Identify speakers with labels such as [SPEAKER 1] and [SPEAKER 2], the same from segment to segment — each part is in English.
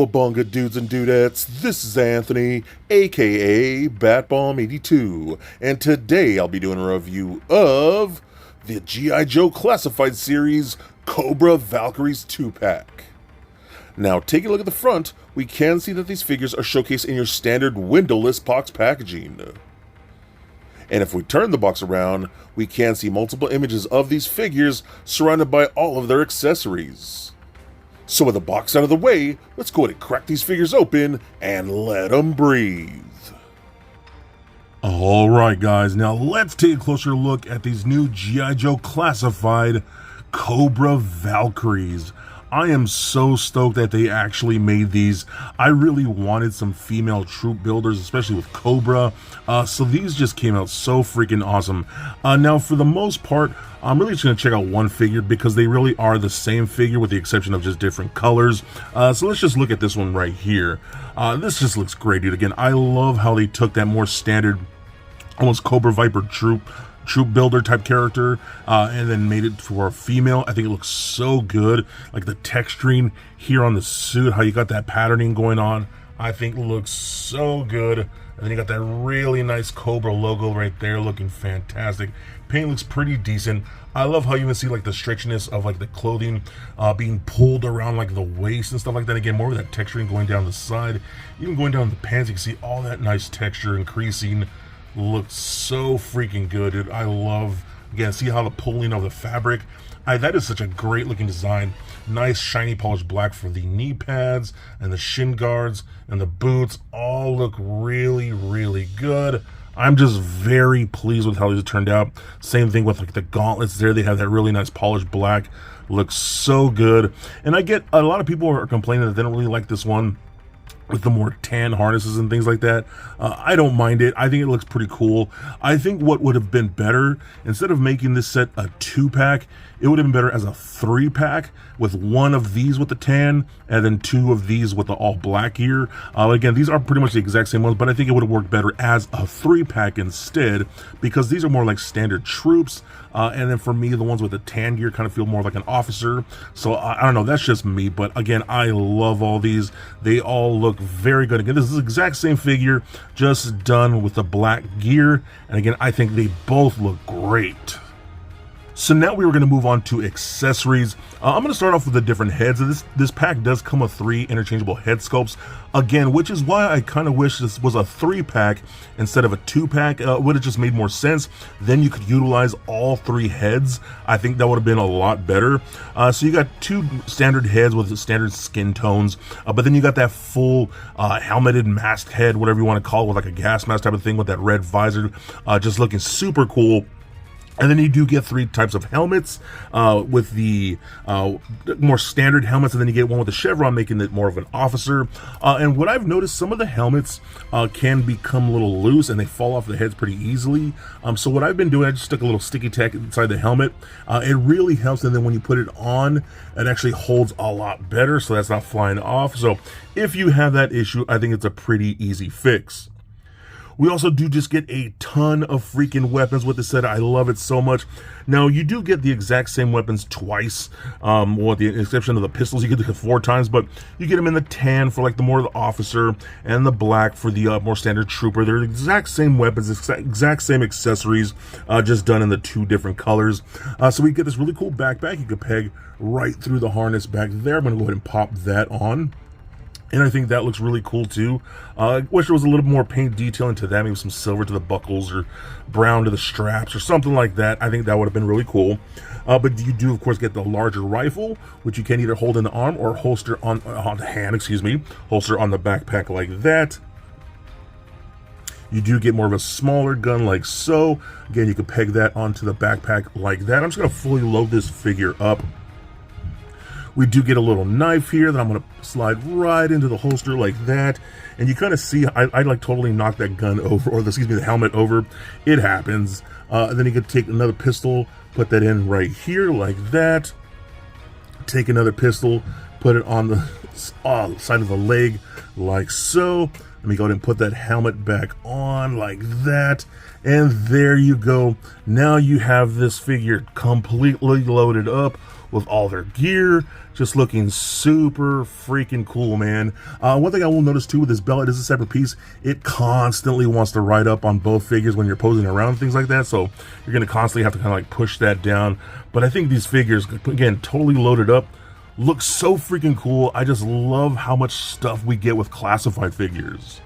[SPEAKER 1] Cowabunga dudes and dudettes, this is Anthony, aka Batbomb82, and today I'll be doing a review of the G.I. Joe Classified Series Cobra Valkyries 2-pack. Now, taking a look at the front, we can see that these figures are showcased in your standard windowless box packaging. And if we turn the box around, we can see multiple images of these figures surrounded by all of their accessories. So with the box out of the way, let's go ahead and crack these figures open and let them breathe. Alright guys, now let's take a closer look at these new G.I. Joe Classified Cobra Valkyries. I am so stoked that they actually made these. I really wanted some female troop builders, especially with Cobra. So these just came out so freaking awesome. Now, for the most part, I'm really just going to check out one figure because they really are the same figure with the exception of just different colors. So let's just look at this one right here. This just looks great, dude. Again, I love how they took that more standard, almost Cobra Viper troop builder type character and then made it for a female. I think it looks so good. Like the texturing here on the suit, how you got that patterning going on, I think looks so good. And then you got that really nice Cobra logo right there, looking fantastic. Paint looks pretty decent. I love how you even see like the stretchiness of like the clothing being pulled around like the waist and stuff like that. Again, more of that texturing going down the side, even going down the pants. You can see all that nice texture increasing. Looks so freaking good, dude. I love, again, see how the pulling of the fabric. That is such a great looking design. Nice shiny polished black for the knee pads and the shin guards and the boots all look really, really good. I'm just very pleased with how these turned out. Same thing with like the gauntlets there. They have that really nice polished black. Looks so good. And I get a lot of people are complaining that they don't really like this one with the more tan harnesses and things like that. I don't mind it. I think it looks pretty cool. I think what would have been better, instead of making this set a 2-pack, it would have been better as a 3-pack with one of these with the tan and then 2 of these with the all black gear. Again, these are pretty much the exact same ones, but I think it would have worked better as a 3-pack instead because these are more like standard troops. And then for me, the ones with the tan gear kind of feel more like an officer. So I don't know, that's just me. But again, I love all these. They all look very good. Again, this is the exact same figure, just done with the black gear. And again, I think they both look great. So now we were going to move on to accessories. I'm going to start off with the different heads. This pack does come with 3 interchangeable head sculpts. Again, which is why I kind of wish this was a 3-pack instead of a 2-pack. Would have just made more sense. Then you could utilize all 3 heads. I think that would have been a lot better. So you got 2 standard heads with standard skin tones, but then you got that full helmeted masked head, whatever you want to call it, with like a gas mask type of thing with that red visor, just looking super cool. And then you do get 3 types of helmets with the more standard helmets, and then you get one with the chevron, making it more of an officer. And what I've noticed, some of the helmets can become a little loose and they fall off the heads pretty easily. So what I've been doing, I just stuck a little sticky tack inside the helmet. It really helps, and then when you put it on, it actually holds a lot better, so that's not flying off. So if you have that issue, I think it's a pretty easy fix. We also do just get a ton of freaking weapons with this set. I love it so much. Now, you do get the exact same weapons twice, with the exception of the pistols. You get them 4 times, but you get them in the tan for like the more of the officer and the black for the more standard trooper. They're the exact same weapons, exact same accessories, just done in the 2 different colors. So we get this really cool backpack. You can peg right through the harness back there. I'm going to go ahead and pop that on. And I think that looks really cool too. I wish there was a little more paint detail into that, maybe some silver to the buckles or brown to the straps or something like that. I think that would have been really cool. But you do, of course, get the larger rifle, which you can either hold in the arm or holster on the hand, holster on the backpack like that. You do get more of a smaller gun like so. Again, you can peg that onto the backpack like that. I'm just going to fully load this figure up. We do get a little knife here that I'm going to slide right into the holster like that. And you kind of see, I like totally knocked that gun over, or excuse me, the helmet over. It happens. And then you can take another pistol, put that in right here like that. Take another pistol, put it on the side of the leg like so. Let me go ahead and put that helmet back on like that. And there you go. Now you have this figure completely loaded up with all their gear, just looking super freaking cool, man. One thing I will notice too with this belt, it is a separate piece. It constantly wants to ride up on both figures when you're posing around, things like that. So you're going to constantly have to kind of like push that down. But I think these figures, again, totally loaded up, look so freaking cool. I just love how much stuff we get with classified figures.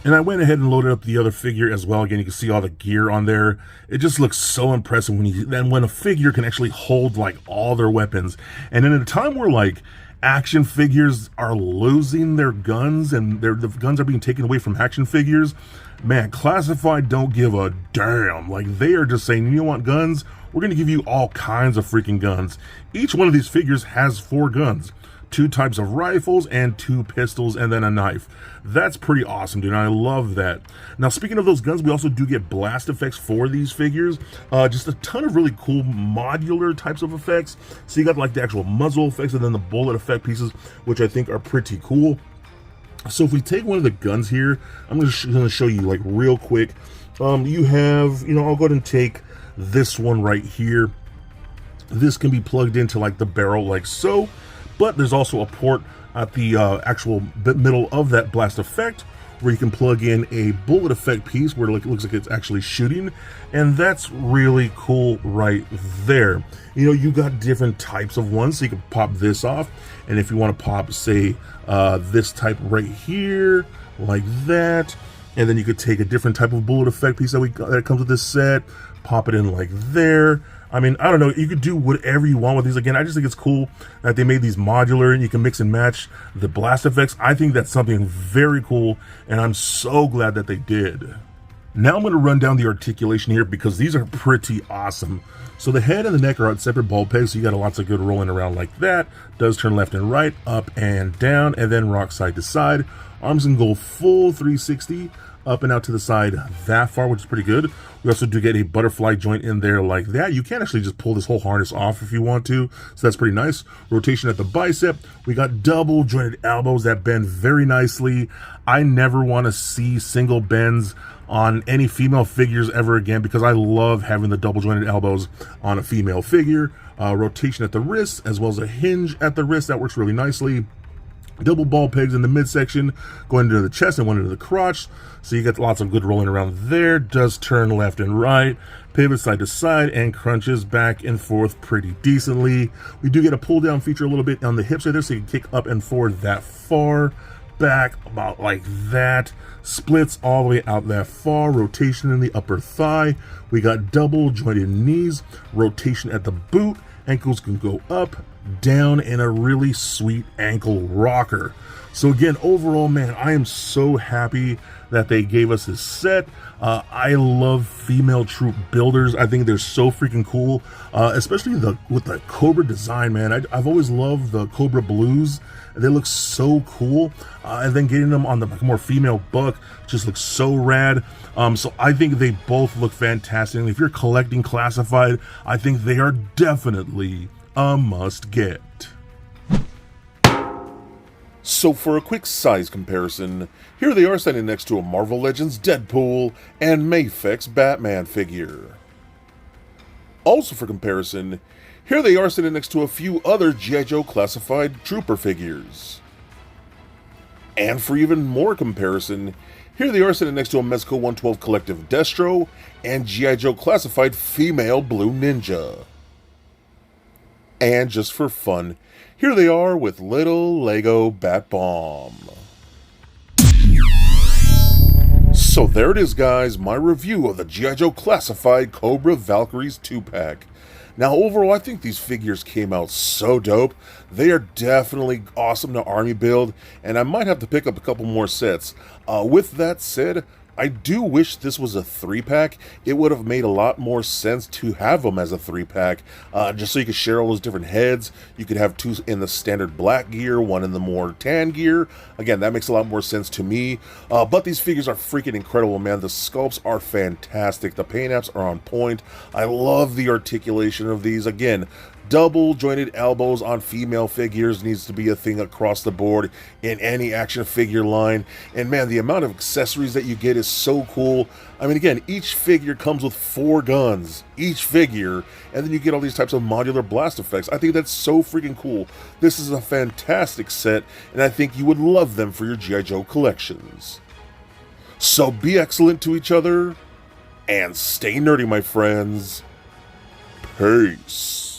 [SPEAKER 1] And I went ahead and loaded up the other figure as well. Again, you can see all the gear on there. It just looks so impressive when a figure can actually hold like all their weapons. And in a time where like action figures are losing their guns and the guns are being taken away from action figures, man, Classified don't give a damn. Like, they are just saying, you want guns? We're going to give you all kinds of freaking guns. Each one of these figures has 4 guns. 2 types of rifles and 2 pistols and then a knife. That's pretty awesome, dude. I love that. Now, speaking of those guns, we also do get blast effects for these figures. Just a ton of really cool modular types of effects. So you got like the actual muzzle effects and then the bullet effect pieces, which I think are pretty cool. So if we take one of the guns here, I'm going to show you like real quick. You have, I'll go ahead and take this one right here. This can be plugged into like the barrel like so. But there's also a port at the actual middle of that blast effect where you can plug in a bullet effect piece where it looks like it's actually shooting, and that's really cool right there. You got different types of ones, so you can pop this off, and if you want to pop, say, this type right here, like that, and then you could take a different type of bullet effect piece that comes with this set, pop it in like there. I mean, I don't know, you could do whatever you want with these. Again, I just think it's cool that they made these modular and you can mix and match the blast effects. I think that's something very cool, and I'm so glad that they did. Now I'm going to run down the articulation here because these are pretty awesome. So the head and the neck are on separate ball pegs, so you got lots of good rolling around like that. Does turn left and right, up and down, and then rock side to side. Arms can go full 360. Up and out to the side that far, which is pretty good. We also do get a butterfly joint in there like that. You can actually just pull this whole harness off if you want to, so that's pretty nice. Rotation at the bicep. We got double jointed elbows that bend very nicely. I never want to see single bends on any female figures ever again because I love having the double jointed elbows on a female figure. Rotation at the wrist as well as a hinge at the wrist. That works really nicely. Double ball pegs in the midsection, going into the chest and one into the crotch. So you get lots of good rolling around there. Does turn left and right, pivot side to side, and crunches back and forth pretty decently. We do get a pull down feature a little bit on the hips right there, so you can kick up and forward that far. Back about like that. Splits all the way out that far. Rotation in the upper thigh. We got double jointed knees. Rotation at the boot. Ankles can go up, down, and a really sweet ankle rocker. So again, overall, man, I am so happy that they gave us this set. I love female troop builders. I think they're so freaking cool, especially with the Cobra design, man. I've always loved the Cobra blues. They look so cool, and then getting them on the more female buck just looks so rad. So I think they both look fantastic. And if you're collecting Classified, I think they are definitely a must get. So for a quick size comparison, here they are standing next to a Marvel Legends Deadpool and Mafex Batman figure. Also for comparison, here they are sitting next to a few other G.I. Joe Classified Trooper figures. And for even more comparison, here they are sitting next to a Mezco 112 Collective Destro and G.I. Joe Classified Female Blue Ninja. And just for fun, here they are with little Lego Bat Bomb. So there it is, guys, my review of the G.I. Joe Classified Cobra Valkyries 2-pack. Now, overall, I think these figures came out so dope. They are definitely awesome to army build, and I might have to pick up a couple more sets. With that said, I do wish this was a 3-pack. It would have made a lot more sense to have them as a 3-pack, just so you could share all those different heads. You could have 2 in the standard black gear, 1 in the more tan gear. Again, that makes a lot more sense to me. But these figures are freaking incredible, man. The sculpts are fantastic. The paint apps are on point. I love the articulation of these. Again, Double jointed elbows on female figures needs to be a thing across the board in any action figure line. And man, the amount of accessories that you get is so cool. I mean, again, each figure comes with 4 guns, each figure, and then you get all these types of modular blast effects. I think that's so freaking cool. This is a fantastic set, and I think you would love them for your G.I. Joe collections. So be excellent to each other, and stay nerdy, my friends. Peace.